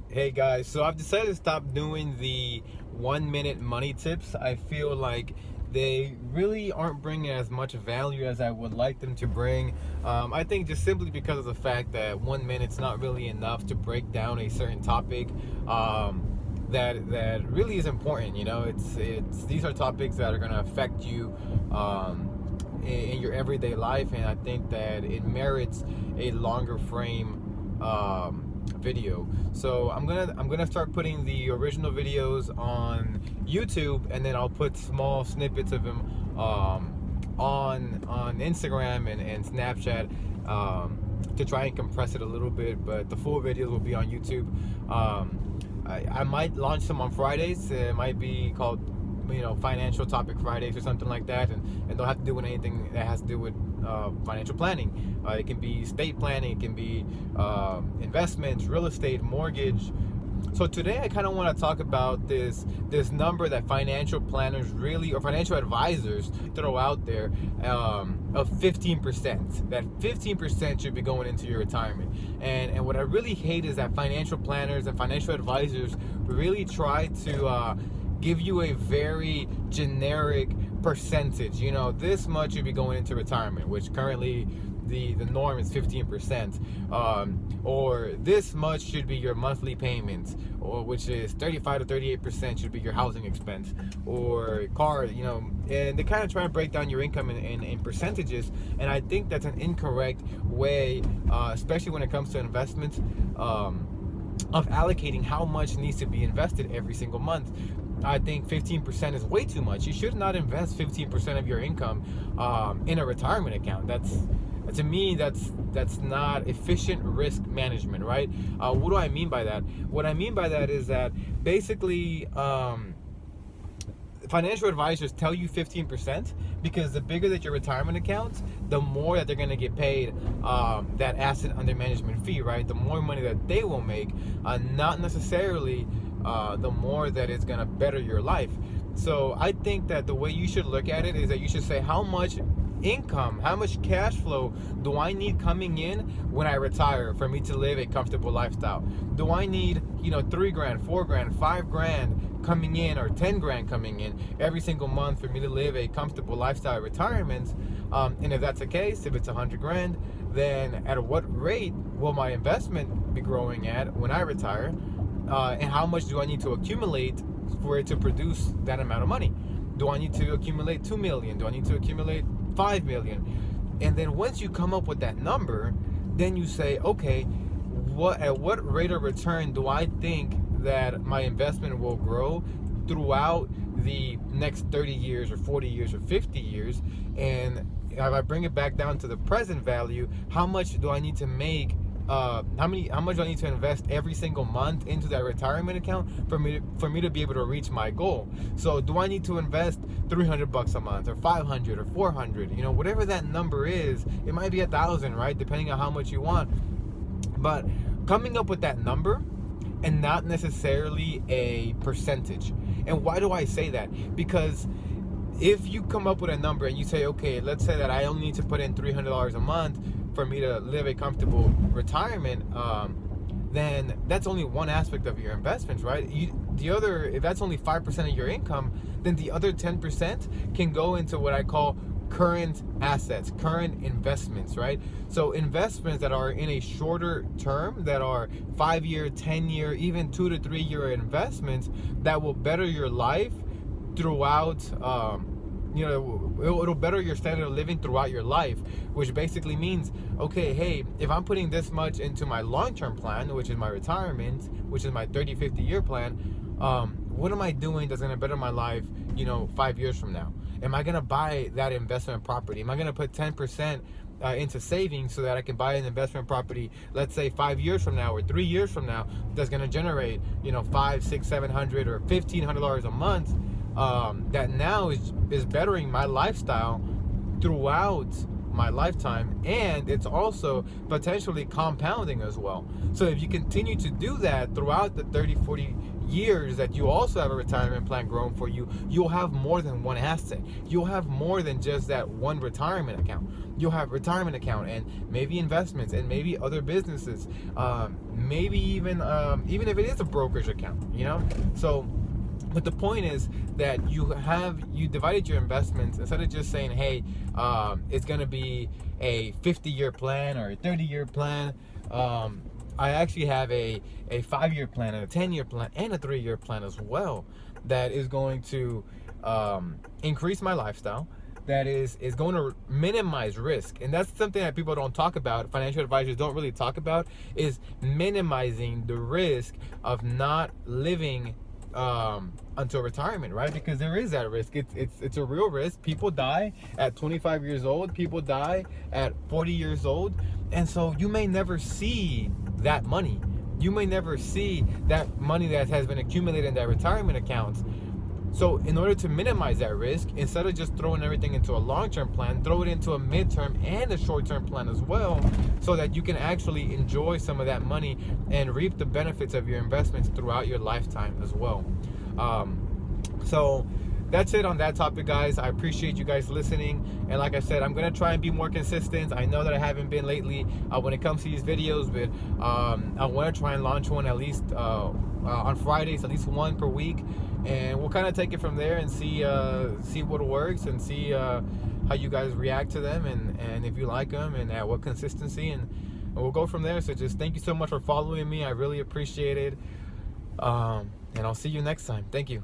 Hey guys, so I've decided to stop doing the 1 minute money tips. I feel like they really aren't bringing as much value as I would like them to bring. I think just simply because of the fact that 1 minute's not really enough to break down a certain topic that really is important. You know, it's these are topics that are going to affect you in your everyday life, and I think that it merits a longer frame video. So I'm gonna start putting the original videos on YouTube, and then I'll put small snippets of them on Instagram and Snapchat to try and compress it a little bit. But the full videos will be on YouTube. I might launch some on Fridays. It might be called, you know, financial topic Fridays or something like that, and don't have to do with anything that has to do with financial planning. It can be estate planning, it can be investments, real estate, mortgage. So today I kind of want to talk about this number that financial planners really, or financial advisors throw out there, of 15%. That 15% should be going into your retirement. And what I really hate is that financial planners and financial advisors really try to give you a very generic percentage. You know, this much you'd be going into retirement, which currently the norm is 15%, or this much should be your monthly payments, or which is 35 to 38% should be your housing expense or car, you know. And they kind of try to break down your income in percentages, and I think that's an incorrect way, especially when it comes to investments, of allocating how much needs to be invested every single month. I think 15% is way too much. You should not invest 15% of your income in a retirement account. To me, that's not efficient risk management, right? What do I mean by that? What I mean by that is that basically, financial advisors tell you 15% because the bigger that your retirement accounts, the more that they're going to get paid that asset under management fee, right? The more money that they will make, not necessarily the more that it's going to better your life. So I think that the way you should look at it is that you should say, how much income, how much cash flow do I need coming in when I retire for me to live a comfortable lifestyle? Do I need, you know, 3 grand, 4 grand, 5 grand coming in, or 10 grand coming in every single month for me to live a comfortable lifestyle retirement? And if that's the case, if it's 100 grand, then at what rate will my investment be growing at when I retire? And how much do I need to accumulate for it to produce that amount of money? Do I need to accumulate 2 million? Do I need to accumulate 5 million? And then once you come up with that number, then you say, okay, at what rate of return do I think that my investment will grow throughout the next 30 years or 40 years or 50 years? And if I bring it back down to the present value, how much do I need to make, how much do I need to invest every single month into that retirement account for me to be able to reach my goal? So do I need to invest $300 a month, or 500, or 400? You know, whatever that number is. It might be 1,000, right? Depending on how much you want. But coming up with that number, and not necessarily a percentage. And why do I say that? Because if you come up with a number and you say, okay, let's say that I only need to put in $300 a month for me to live a comfortable retirement, then that's only one aspect of your investments, right? If that's only 5% of your income, then the other 10% can go into what I call current assets, current investments, right? So investments that are in a shorter term, that are 5-year, 10-year, even 2 to 3 year investments that will better your life throughout, you know, it'll better your standard of living throughout your life, which basically means, okay, hey, if I'm putting this much into my long-term plan, which is my retirement, which is my 30, 50-year plan, what am I doing that's going to better my life, you know, 5 years from now? Am I going to buy that investment property? Am I going to put 10% into savings so that I can buy an investment property, let's say 5 years from now or 3 years from now, that's going to generate, you know, $500, $600, $700, or $1,500 a month, that now is bettering my lifestyle throughout my lifetime, and it's also potentially compounding as well. So if you continue to do that throughout the 30-40 years that you also have a retirement plan growing for you, you'll have more than one asset. You'll have more than just that one retirement account. You'll have retirement account and maybe investments and maybe other businesses, maybe even if it is a brokerage account, you know. So but the point is that you divided your investments. Instead of just saying, hey, it's going to be a 50-year plan or a 30-year plan, I actually have a 5-year plan and a 10-year plan and a 3-year plan as well that is going to increase my lifestyle, that is going to minimize risk. And that's something that people don't talk about, financial advisors don't really talk about, is minimizing the risk of not living until retirement, right? Because there is that risk. It's a real risk. People die at 25 years old. People die at 40 years old. And so you may never see that money. You may never see that money that has been accumulated in that retirement accounts. So in order to minimize that risk, instead of just throwing everything into a long-term plan, throw it into a midterm and a short-term plan as well, so that you can actually enjoy some of that money and reap the benefits of your investments throughout your lifetime as well. So that's it on that topic, guys. I appreciate you guys listening, and like I said, I'm gonna try and be more consistent. I know that I haven't been lately when it comes to these videos, but I want to try and launch one at least on Fridays, at least one per week, and we'll kind of take it from there and see what works, and see how you guys react to them, and if you like them, and at what consistency, and we'll go from there. So just thank you so much for following me. I really appreciate it, and I'll see you next time. Thank you.